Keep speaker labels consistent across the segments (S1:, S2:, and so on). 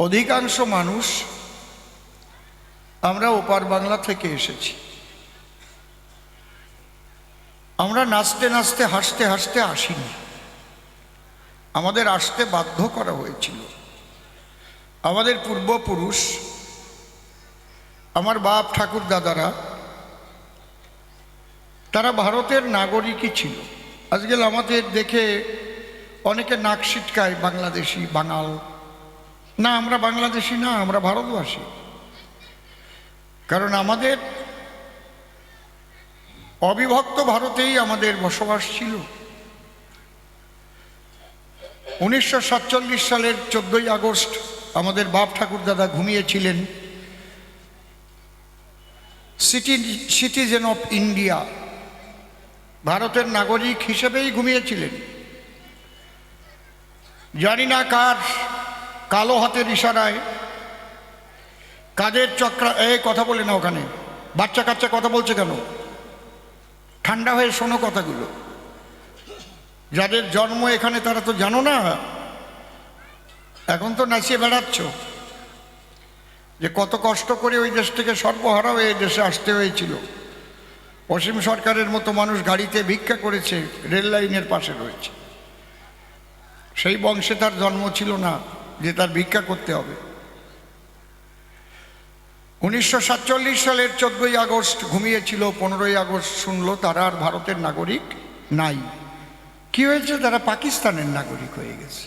S1: অধিকাংশ মানুষ আমরা ওপার বাংলা থেকে এসেছি। আমরা নাচতে নাচতে হাসতে হাসতে আসিনি, আমাদের আসতে বাধ্য করা হয়েছিল। আমাদের পূর্বপুরুষ, আমার বাপ ঠাকুর দাদারা, তারা ভারতের নাগরিকই ছিল। আজকাল আমাদের দেখে অনেকে নাক সিটকায় বাংলাদেশি, বাঙাল। না, আমরা বাংলাদেশি না, আমরা ভারতবাসী। কারণ আমাদের অবিভক্ত ভারতেই আমাদের বসবাস ছিল। 1947 সালের 14ই আগস্ট আমাদের বাপ ঠাকুর দাদা ঘুমিয়েছিলেন সিটিজেন অফ ইন্ডিয়া, ভারতের নাগরিক হিসেবেই ঘুমিয়েছিলেন। জানি না কার কালো হাতের ইশারায়, কাদের চক্রা। এই কথা বলে না, ওখানে বাচ্চা কাচ্চা কথা বলছে কেন? ঠান্ডা হয়ে শোনো কথাগুলো। যাদের জন্ম এখানে তারা তো জানো না, এখন তো নাচিয়ে বেড়াচ্ছ যে কত কষ্ট করে ওই দেশ থেকে সর্বহারা হয়ে দেশে আসতে হয়েছিল। অসীম সরকারের মতো মানুষ গাড়িতে ভিক্ষা করেছে, রেল লাইনের পাশে রয়েছে। সেই বংশে তার জন্ম ছিল না যে তার ভিক্ষা করতে হবে। 1947 সালের 14ই আগস্ট ঘুমিয়েছিল, 15ই আগস্ট শুনলো তারা আর ভারতের নাগরিক নাই। কি হয়েছে? তারা পাকিস্তানের নাগরিক হয়ে গেছে।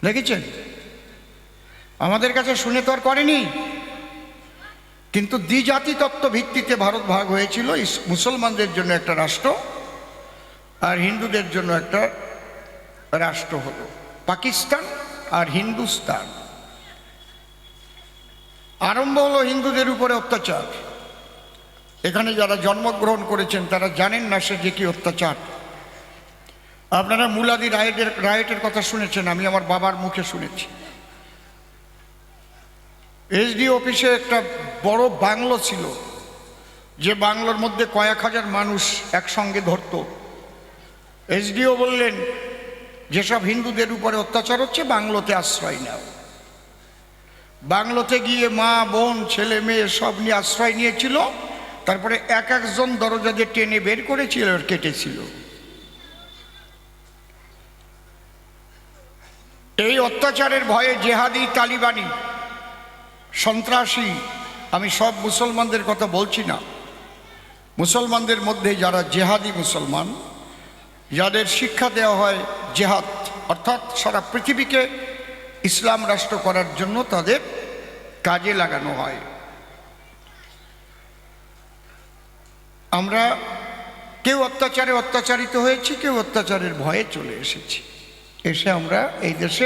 S1: দেখেছেন? আমাদের কাছে শুনে তো আর করেনি, কিন্তু দ্বিজাতি তত্ত্ব ভিত্তিতে ভারত ভাগ হয়েছিল। মুসলমানদের জন্য একটা রাষ্ট্র আর হিন্দুদের জন্য একটা রাষ্ট্র হলো পাকিস্তান আর হিন্দুস্তান। আরম্ভ হলো হিন্দুদের উপরে অত্যাচার। এখানে যারা জন্মগ্রহণ করেছেন তারা জানেন না সে যে কি অত্যাচার। আপনারা মুলাদি রায়টের কথা শুনেছেন, আমি আমার বাবার মুখে শুনেছি। এসডি অফিসে একটা বড় বাংলো ছিল, যে বাংলোর মধ্যে কয়েক হাজার মানুষ একসঙ্গে ধরত। এসডিও বললেন, যেসব হিন্দুদের উপরে অত্যাচার হচ্ছে বাংলোতে আশ্রয় নাও। বাংলোতে গিয়ে মা বোন ছেলে মেয়ে সব নিয়ে আশ্রয় নিয়েছিল। তারপরে এক একজন দরজা দিয়ে টেনে বের করেছিল আর কেটেছিল। এই অত্যাচারের ভয়ে জেহাদি, তালিবানি, সন্ত্রাসী, আমি সব মুসলমানদের কথা বলছি না, মুসলমানদের মধ্যে যারা জেহাদি মুসলমান, যাদের শিক্ষা দেওয়া হয় জেহাদ, অর্থাৎ সারা পৃথিবীকে ইসলাম রাষ্ট্র করার জন্য তাদের কাজে লাগানো হয়। আমরা কেউ অত্যাচারে অত্যাচারিত হয়েছি, কেউ অত্যাচারের ভয়ে চলে এসেছি। এসে আমরা এই দেশে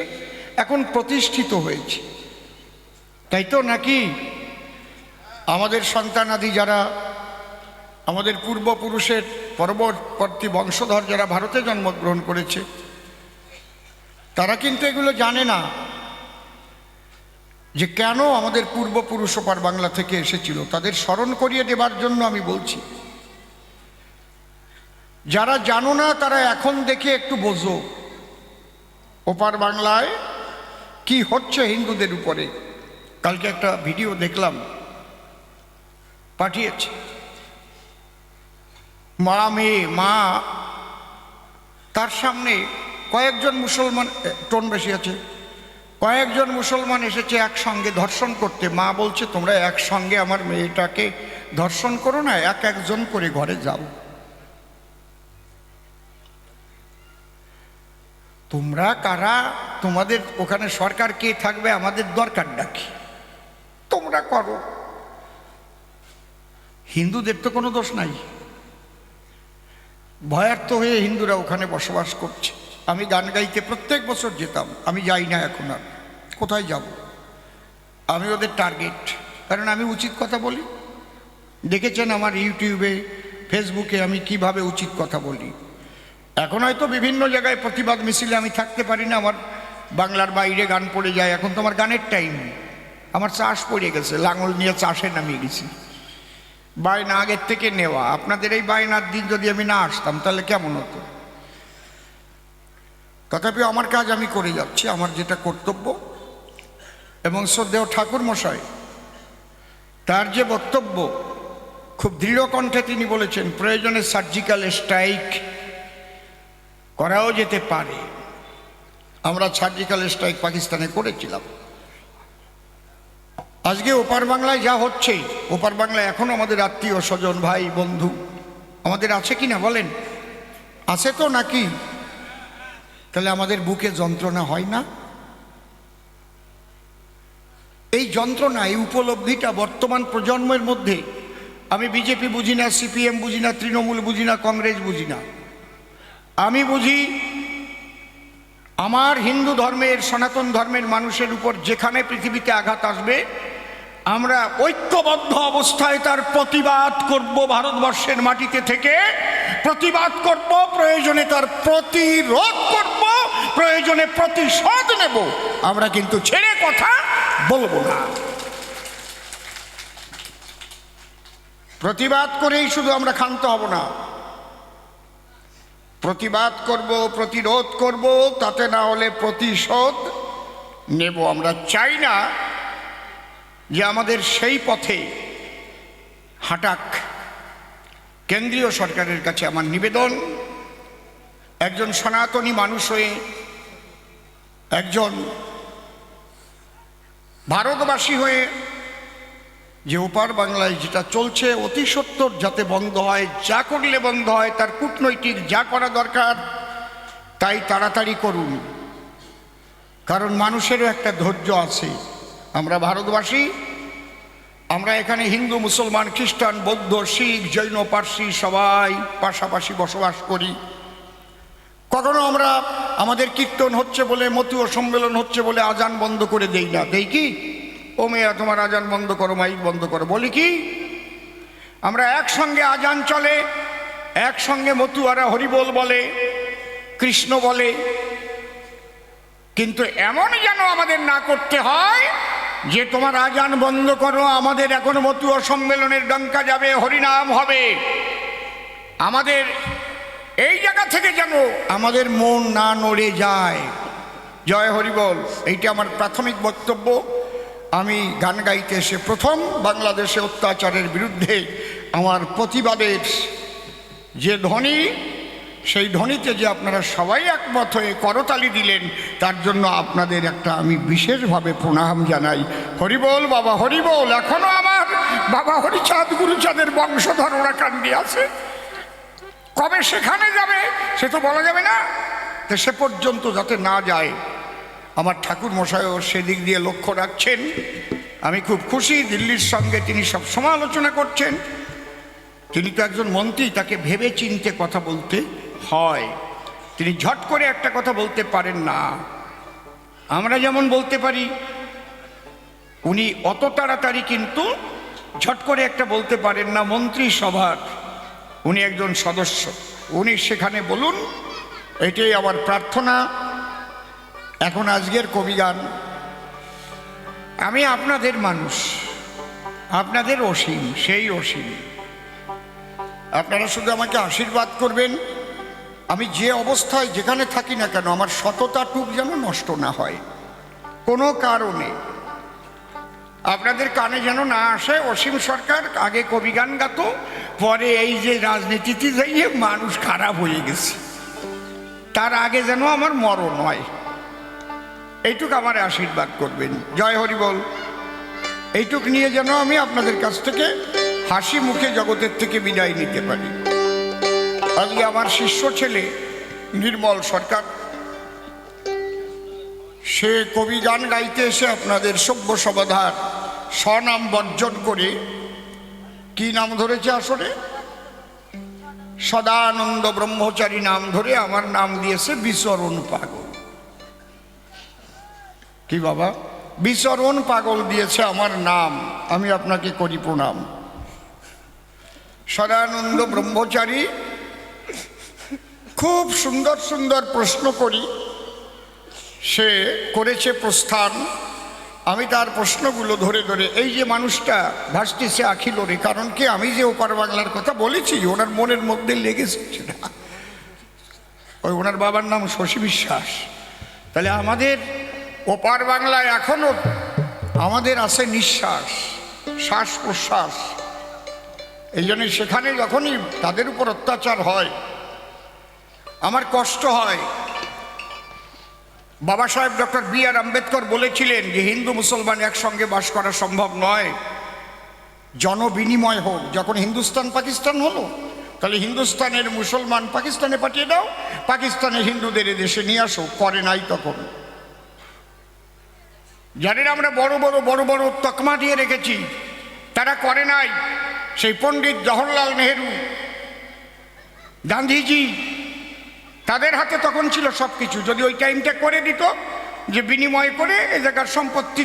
S1: এখন প্রতিষ্ঠিত হয়েছি, তাই তো নাকি? আমাদের সন্তানাদি যারা, আমাদের পূর্বপুরুষের পরবর্তী বংশধর যারা ভারতে জন্মগ্রহণ করেছে, তারা কিন্তু এগুলো জানে না যে কেন আমাদের পূর্বপুরুষ ওপার বাংলা থেকে এসেছিল। তাদের স্মরণ করিয়ে দেবার জন্য আমি বলছি। যারা জানো না তারা এখন দেখে একটু বোঝো ওপার বাংলায় কি হচ্ছে হিন্দুদের উপরে। কালকে একটা ভিডিও দেখলাম, পাঠিয়েছে। মা তার সামনে কয়েকজন মুসলমান, টোন বেশি আছে, কয়েকজন মুসলমান এসেছে একসঙ্গে ধর্ষণ করতে। মা বলছে, তোমরা একসঙ্গে আমার মেয়েটাকে ধর্ষণ করো না, এক একজন করে ঘরে যাও। তোমরা কারা? তোমাদের ওখানে সরকার কে থাকবে? আমাদের দরকার নাকি? তোমরা করো। হিন্দুদের তো কোনো দোষ নাই, ভয়ার্থ হয়ে হিন্দুরা ওখানে বসবাস করছে। আমি গান গাইতে প্রত্যেক বছর যেতাম, আমি যাই না এখন আর। কোথায় যাব? আমি ওদের টার্গেট, কারণ আমি উচিত কথা বলি। দেখেছেন আমার ইউটিউবে, ফেসবুকে আমি কিভাবে উচিত কথা বলি। এখন হয়তো বিভিন্ন জায়গায় প্রতিবাদ মিছিলে আমি থাকতে পারি না, আমার বাংলার বাইরে গান পড়ে যায়। এখন তো আমার গানের টাইম, আমার চাষ পড়ে গেছে, লাঙল নিয়ে চাষে নামিয়ে গেছি। বায়না আগের থেকে নেওয়া। আপনাদের এই বায়নার দিন যদি আমি না আসতাম তাহলে কেমন হতো? তথাপি আমার কাজ আমি করে যাচ্ছি, আমার যেটা কর্তব্য। এবং শ্রদ্ধেয় ঠাকুর মশাই তার যে বক্তব্য, খুব দৃঢ় কণ্ঠে তিনি বলেছেন প্রয়োজনে সার্জিক্যাল স্ট্রাইক করাও যেতে পারে। আমরা সার্জিক্যাল স্ট্রাইক পাকিস্তানে করেছিলাম। আজকে ওপার বাংলায় যা হচ্ছে, ওপার বাংলায় এখনো আমাদের আত্মীয় স্বজন, ভাই বন্ধু আমাদের আছে কি না বলেন? আছে তো নাকি? তাহলে আমাদের বুকে যন্ত্রণা হয় না? এই যন্ত্রণা, এই উপলব্ধিটা বর্তমান প্রজন্মের মধ্যে, আমি বিজেপি বুঝি না, সিপিএম বুঝি না, তৃণমূল বুঝি না, কংগ্রেস বুঝি না, আমি বুঝি আমার হিন্দু ধর্মের, সনাতন ধর্মের মানুষের উপর যেখানে পৃথিবীতে আঘাত আসবে আমরা ঐক্যবদ্ধ অবস্থায় তার প্রতিবাদ করব। ভারতবর্ষের মাটিতে থেকে প্রতিবাদ করব, প্রয়োজনে তার প্রতিরোধ করব, প্রয়োজনে প্রতিশোধ নেব। আমরা কিন্তু ছেড়ে কথা বলবো না। প্রতিবাদ করেই শুধু আমরা ক্ষান্ত হব না, প্রতিবাদ করব, প্রতিরোধ করব, তাতে না হলে প্রতিশোধ নেব। আমরা চাই না যে আমাদের সেই পথে হাঁটাক। কেন্দ্রীয় সরকারের কাছে আমার নিবেদন, একজন সনাতনী মানুষ হয়ে, একজন ভারতবাসী হয়ে, যে ওপার বাংলায় যেটা চলছে অতি সত্বর যাতে বন্ধ হয়, যা করলে বন্ধ হয়, তার কূটনৈতিক যা করা দরকার তাই তাড়াতাড়ি করুন। কারণ মানুষেরও একটা ধৈর্য আছে। আমরা ভারতবাসী, আমরা এখানে হিন্দু, মুসলমান, খ্রিস্টান, বৌদ্ধ, শিখ, জৈন, পার্সি সবাই পাশাপাশি বসবাস করি। কখনো আমরা আমাদের কীর্তন হচ্ছে বলে, মতুয়া সম্মেলন হচ্ছে বলে আজান বন্ধ করে দেই না। দেই কি? ও মেয়া তোমার আজান বন্ধ করো, মাইক বন্ধ করো, বলি কি? আমরা একসঙ্গে আজান চলে, একসঙ্গে মতুয়ারা হরিবোল বলে, কৃষ্ণ বলে। কিন্তু এমন যেন আমাদের না করতে হয় যে তোমার আজান বন্ধ করো, আমাদের এখন মতুয়া সম্মেলনের ডঙ্কা যাবে, হরিনাম হবে। আমাদের এই জায়গা থেকে যেন আমাদের মন না নড়ে যায়। জয় হরিবোল, এইটা আমার প্রাথমিক বক্তব্য। আমি গান গাইতে এসে প্রথম বাংলাদেশে অত্যাচারের বিরুদ্ধে আমার প্রতিবাদের যে ধ্বনি, সেই ধ্বনিতে যে আপনারা সবাই একমত হয়ে করতালি দিলেন, তার জন্য আপনাদের একটা আমি বিশেষভাবে প্রণাম জানাই। হরিবোল বাবা হরিবোল। এখনো আমার বাবা হরিচাঁদ গুরুচাঁদের বংশধর ওরা কান্দি আছে। কবে সেখানে যাবে সে তো বলা যাবে না। তো সে পর্যন্ত যাতে না যায়, আমার ঠাকুর মশাইও সেদিক দিয়ে লক্ষ্য রাখছেন। আমি খুব খুশি, দিল্লির সঙ্গে তিনি সব সমালোচনা করছেন। তিনি তো একজন মন্ত্রী, তাকে ভেবে চিনতে কথা বলতে হয়। তিনি ঝট করে একটা কথা বলতে পারেন না। আমরা যেমন বলতে পারি, উনি অত তাড়াতাড়ি কিন্তু ঝট করে একটা বলতে পারেন না। মন্ত্রিসভার উনি একজন সদস্য, উনি সেখানে বলুন, এটাই আমার প্রার্থনা। এখন আজকের কবিগান, আমি আপনাদের মানুষ, আপনাদের অসীম, সেই অসীম। আপনারা শুধু আমাকে আশীর্বাদ করবেন, আমি যে অবস্থায় যেখানে থাকি না কেন আমার সততাটুক যেন নষ্ট না হয় কোনো কারণে। আপনাদের কানে যেন না আসে অসীম সরকার আগে কবিগান গাতো, পরে এই যে রাজনীতিতে যাইয়ে মানুষ খারাপ হয়ে গেছে, তার আগে যেন আমার মরণ হয়। এইটুক আমার আশীর্বাদ করবেন। জয় হরিবল। এইটুক নিয়ে যেন আমি আপনাদের কাছ থেকে হাসি মুখে জগতের থেকে বিদায় নিতে পারি। আজকে আমার শিষ্য ছেলে নির্মল সরকার, সে কবি গান গাইতে এসে আপনাদের সভ্য সমাধার স্বনাম বর্জন করে কি নাম ধরেছে আসলে? সদানন্দ ব্রহ্মচারী নাম ধরে আমার নাম দিয়েছে বিচরণ পাগল। কি বাবা, বিচরণ পাগল দিয়েছে আমার নাম। আমি আপনাকে করি প্রণাম। সদানন্দ ব্রহ্মচারী খুব সুন্দর সুন্দর প্রশ্ন করি, সে করেছে প্রস্থান। আমি তার প্রশ্নগুলো ধরে ধরে, এই যে মানুষটা ভাসতেছে আখিল রে, কারণ কি আমি যে ওপার বাংলার কথা বলেছি ওনার মনের মধ্যে লেগেছে। ওই ওনার বাবার নাম শশী বিশ্বাস। তাহলে আমাদের ওপার বাংলায় এখনো আমাদের আছে নিঃশ্বাস, শ্বাস প্রশ্বাস। এই জন্য সেখানে যখনই তাদের উপর অত্যাচার হয় আমার কষ্ট হয়। বাবা সাহেব ডক্টর বি.আর. আম্বেদকর বলেছিলেন যে হিন্দু মুসলমান একসঙ্গে বাস করা সম্ভব নয়, জনবিনিময় হোক। যখন হিন্দুস্তান পাকিস্তান হলো, তাহলে হিন্দুস্তানের মুসলমান পাকিস্তানে পাঠিয়ে দাও, পাকিস্তানের হিন্দুদের এদেশে নিয়ে আসো। করে নাই তখন। যাদের আমরা বড় বড় তকমা দিয়ে রেখেছি তারা করে নাই। সেই পণ্ডিত জওহরলাল নেহেরু, গান্ধীজি, তাদের হাতে তখন ছিল সব কিছু। যদি ওই টাইমটা করে দিত যে বিনিময় করে এই জায়গার সম্পত্তি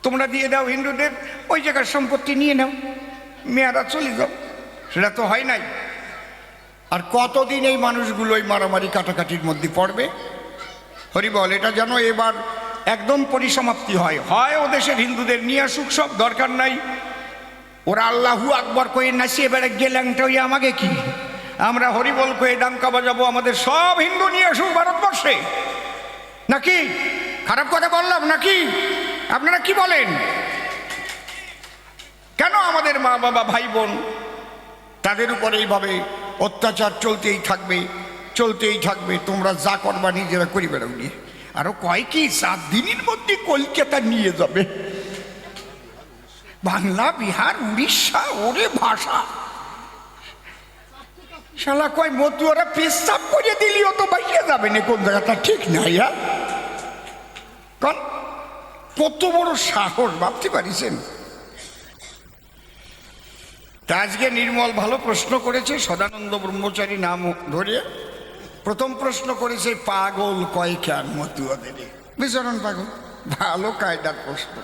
S1: তোমরা দিয়ে দাও হিন্দুদের, ওই জায়গার সম্পত্তি নিয়ে নাও, মেয়েরা চলে যাও, সেটা তো হয় নাই। আর কতদিন এই মানুষগুলো ওই মারামারি কাটাকাটির মধ্যে পড়বে? হরিবল, এটা যেন এবার একদম পরিসমাপ্তি হয়। হয় ও দেশের হিন্দুদের নিয়ে আসুক, সব দরকার নাই। ওরা আল্লাহু আকবর কয়ে নাচিয়ে বেড়ে গেলাংটা ওই আমাকে কি, আমরা হরিবল কয়ে ডাঙ্কা বাজাবো, আমাদের সব হিন্দু নিয়ে আসুক ভারতবর্ষে। নাকি খারাপ কথা বললাম নাকি? আপনারা কি বলেন? কেন আমাদের মা বাবা ভাই বোন তাদের উপর এইভাবে অত্যাচার চলতেই থাকবে? তোমরা যা করবা নিজেরা করি বেড়াও নিয়ে। আরো কয় কি 7 দিনের মধ্যে কলকাতা নিয়ে যাবে, বাংলা, বিহার, উড়িষ্যা, ওরে ভাষা। শালা কয় মতুয়ারা পেশাব করে দিলিও তো বাইরে যাবে না, কোন জায়গাটা ঠিক নাই। কত বড় সাহস, ভাবতে পারিছেন? তা আজকে নির্মল ভালো প্রশ্ন করেছে, সদানন্দ ব্রহ্মচারী নাম ধরে। প্রথম প্রশ্ন করেছে পাগল কয় কেন মতুয়াদের? বিচরণ পাগল, ভালো কায়দার প্রশ্ন।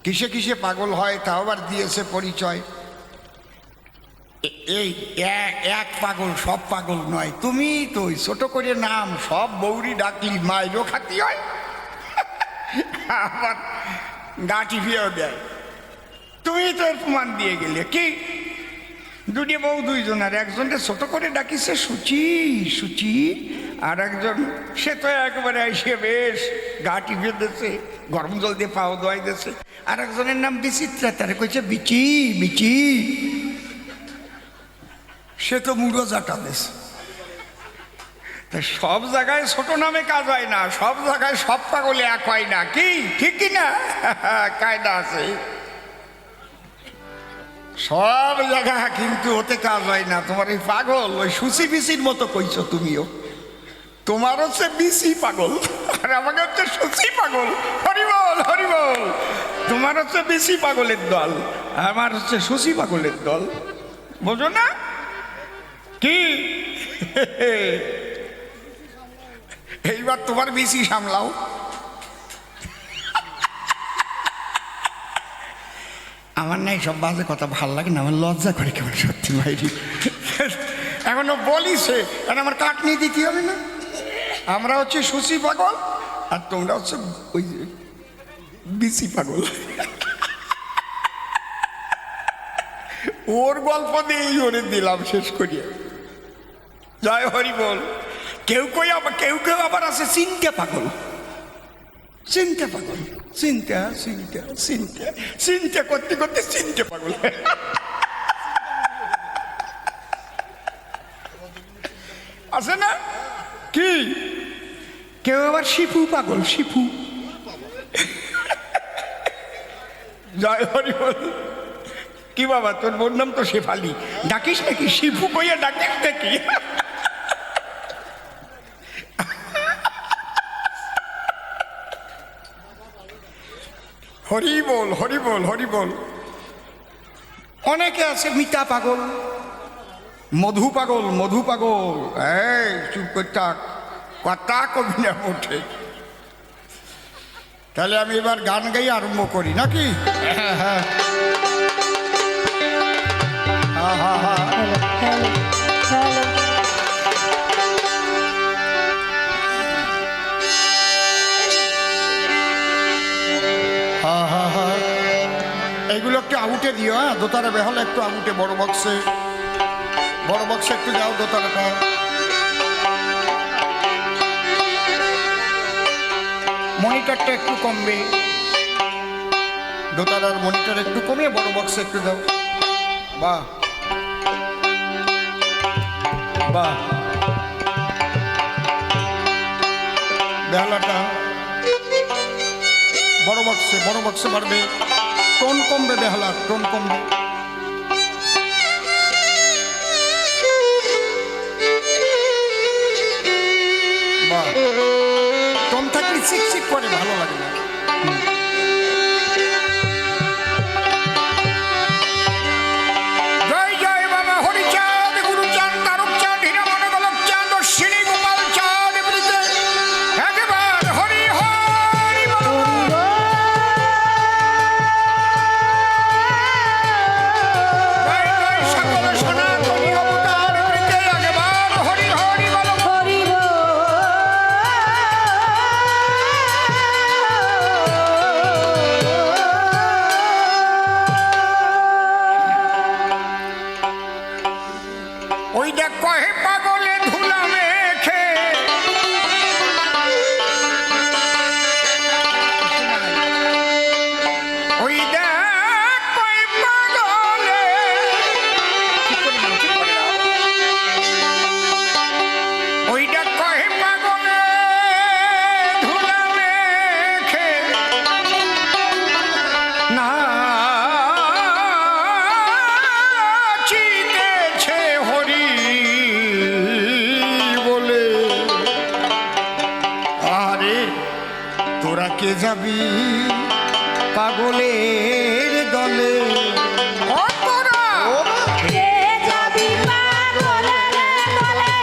S1: কিসে কিসে পাগল হয় তাও আবার দিয়েছে পরিচয়। এই এক পাগল, সব পাগল নয়। তুমি তো ছোট করে নাম, সব বৌরি ডাকলি মায়েরও খাতি হয়, আবার গা টিপিয়েও দেয়। তুমি তো এর প্রমাণ দিয়ে গেলে কি? দুটি বউ, দুইজন, আর একজনকে ছোট করে ডাকিছে সুচি, আর একজন সে তো একেবারে এসে বেশ গা টিপে দিচ্ছে, গরম জল দিয়ে পাও দোয়াই দিচ্ছে। আর একজনের নাম বিচিত্রা, তারে কইছে বিচি। সে তো মুড়ো জাটা দিছে। তা সব জায়গায় ছোট নামে কাজ হয় না, সব জায়গায় সব পাগলে এক হয় না, কি ঠিক কিনা? কায়দা আছে। সব জায়গা কিন্তু ওতে কাজ হয় না। তোমার এই পাগল ওই সুচি বিচির মতো কইছো তুমিও। তোমার হচ্ছে বিচি পাগল, আর আমাকে হচ্ছে সুচি পাগল। হরিবল। তোমার হচ্ছে বিচি পাগলের দল, আমার হচ্ছে সুচি পাগলের দল। বোঝো না কি? এইবার তোমার বিচি সামলাও। আমার নাই সব বাজে কথা ভাল লাগে না, আমার লজ্জা করে কেমন, সত্যি ভাইরি। এখনো বলিছে, কারণ আমার কাটনি দিতে হবে না। আমরা হচ্ছে সুচি পাগল আর তোমরা হচ্ছে ওই বিচি পাগল। ওর গল্প দিয়েই ওরে দিলাম শেষ করিয়া। জয় হরি বল। কেউ কেউ আবার আছে চিন্তা পাগল। চিন্তা করতে করতে চিন্তা পাগল। আছে না কি? কেউ আবার শিপু পাগল, শিপু। জয় হরি বল। কি বাবা, তোর বোন নাম তো শেফালি, ডাকিস নাকি? শিপু কইয়া ডাকিস নাকি? হরি বল। অনেকে আছে মিতা পাগল, মধু পাগল। এই চুপ করতে, কথা কবি না ওঠে। তাহলে আমি এবার গান গাই আরম্ভ করি নাকি? হ্যাঁ। এগুলো একটু আউটে দিও। হ্যাঁ, দোতারা বেহলে একটু আউটে, বড় বক্সে একটু যাও দোতারাটা। মনিটরটা একটু কমবে, দোতলার মনিটর একটু কমিয়ে বড় বক্সে একটু দাও। বাহ বাহ, বেহালাটা বড় বক্সে বাড়বে, টোন কমবে, বেহালার টোন কমবে। বাহ, টোন থাকলে চিকচিক করে, ভালো লাগে না। জয় জয় বাবা হরিচাঁদ, গুরুচাঁদ, তারকচাঁদ, হীরামণি, গোলকচাঁদ, অশ্বিনী, গোপাল চাঁদ, এমনিতে একবার হরি হরি বল। জয় জয় সকল সনাতনী অবতার, এমনিতে একবার হরি হরি বল। ওই দেখ কহে পাগলে ধুলা মেখে, ওই দেখ কহে পাগলে, ওই দেখ কহে পাগলে ধুলা মেখে না চিতেছে হরি বলে। আরে তোরা কে যাবি পাগলের দলে? ও তোরা
S2: কে যাবি পাগলের দলে,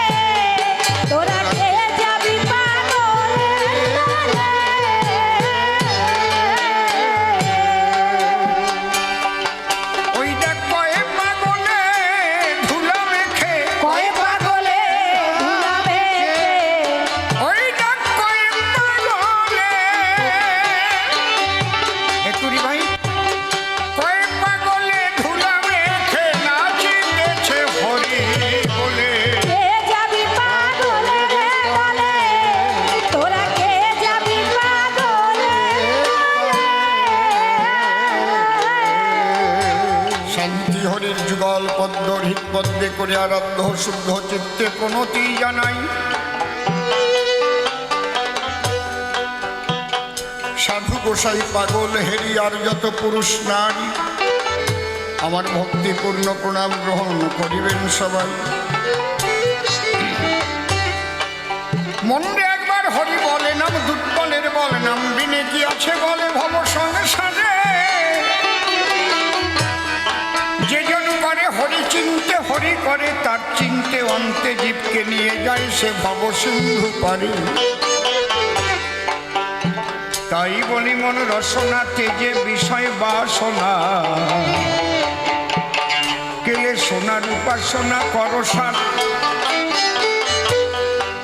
S2: তোরা কে যাবি পাগলের দলে।
S1: ওই দেখ কয়ে পাগলে ধুলা মেখে,
S2: কয় পাগলে ধুলা মেখে,
S1: ওই দেখ কয়ে পাগলে, একটুরি ভাই, কয়ে পাগলে ধুলা মেখে নাচিতেছে হরি বলে।
S2: কে যাবি পাগলের দলে, তোরা কে যাবি পাগলের দলে।
S1: শান্তি হরির যুগল পদ্ম হৃদ পদ্মে করে আরাধ্য শুদ্ধ চিত্তে প্রণতি জানাই। সাধু গোসাই পাগল হেরি আর যত পুরুষ নারী আমার ভক্তিপূর্ণ প্রণাম গ্রহণ করিবেন সবাই। মনে একবার হরি বলে নাম, দুর্বলের বলে নাম, বিনে কি আছে বলে ভব সংসারে। যে জন করে হরি চিনতে, হরি করে তার চিনতে, অন্তে জীবকে নিয়ে যায় সে ভব সিন্ধু পারে। তাই বলি মন রসনা তেজে বিষয় বাসনা, কেলে সোনার উপাসনা করসার।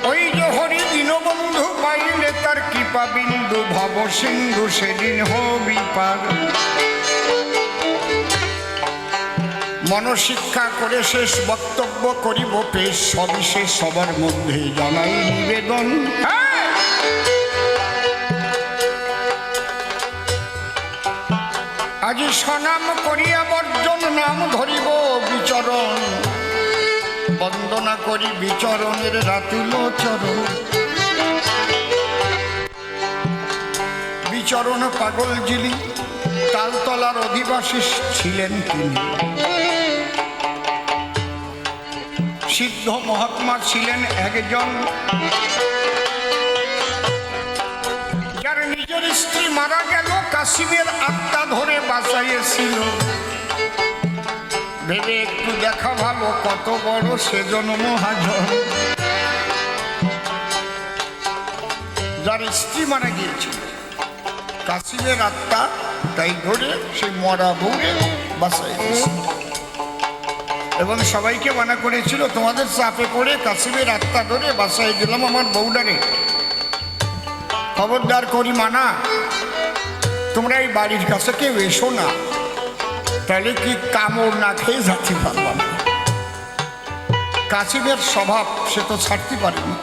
S1: ওই যে হরি দীনবন্ধু পাইলে তার কৃপা বিন্দু, ভব সিন্ধু সেদিন হবি পার। মনশিক্ষা করে শেষ বক্তব্য করিব পেশ, সবিশেষ সবার মধ্যে জানাই নিবেদন। আজি সনাম করিয়া বর্জন, নাম ধরিব বিচরণ, বন্দনা করি বিচরণের রাতুল চরণ। বিচরণ পাগল জিলি তালতলার অধিবাসী ছিলেন তিনি। সিদ্ধ মহাত্মা ছিলেন একজন, যার নিজের স্ত্রী মারা গেল, কাশিমের আত্মা ধরে বাঁচাইয়েছিল। ভেবে একটু দেখা ভালো কত বড় সেজন মহাজন, যার স্ত্রী মারা গিয়েছিল, কাশিমের আত্মা তাই ধরে সেই মরা বউরে বাঁচাইয়েছিল। এবং সবাইকে মানা করেছিল, তোমাদের চাপে পড়ে কাশিমের আত্মা ধরে বাঁচাই দিলাম আমার বউডারে, খবরদার করি মানা, তোমরা এই বাড়ির কাছে কেউ এসো না, তাহলে কি কামড় না খেয়ে যাচ্ছি পারলাম। কাশিমের স্বভাব সে তো ছাড়তে পারেনি।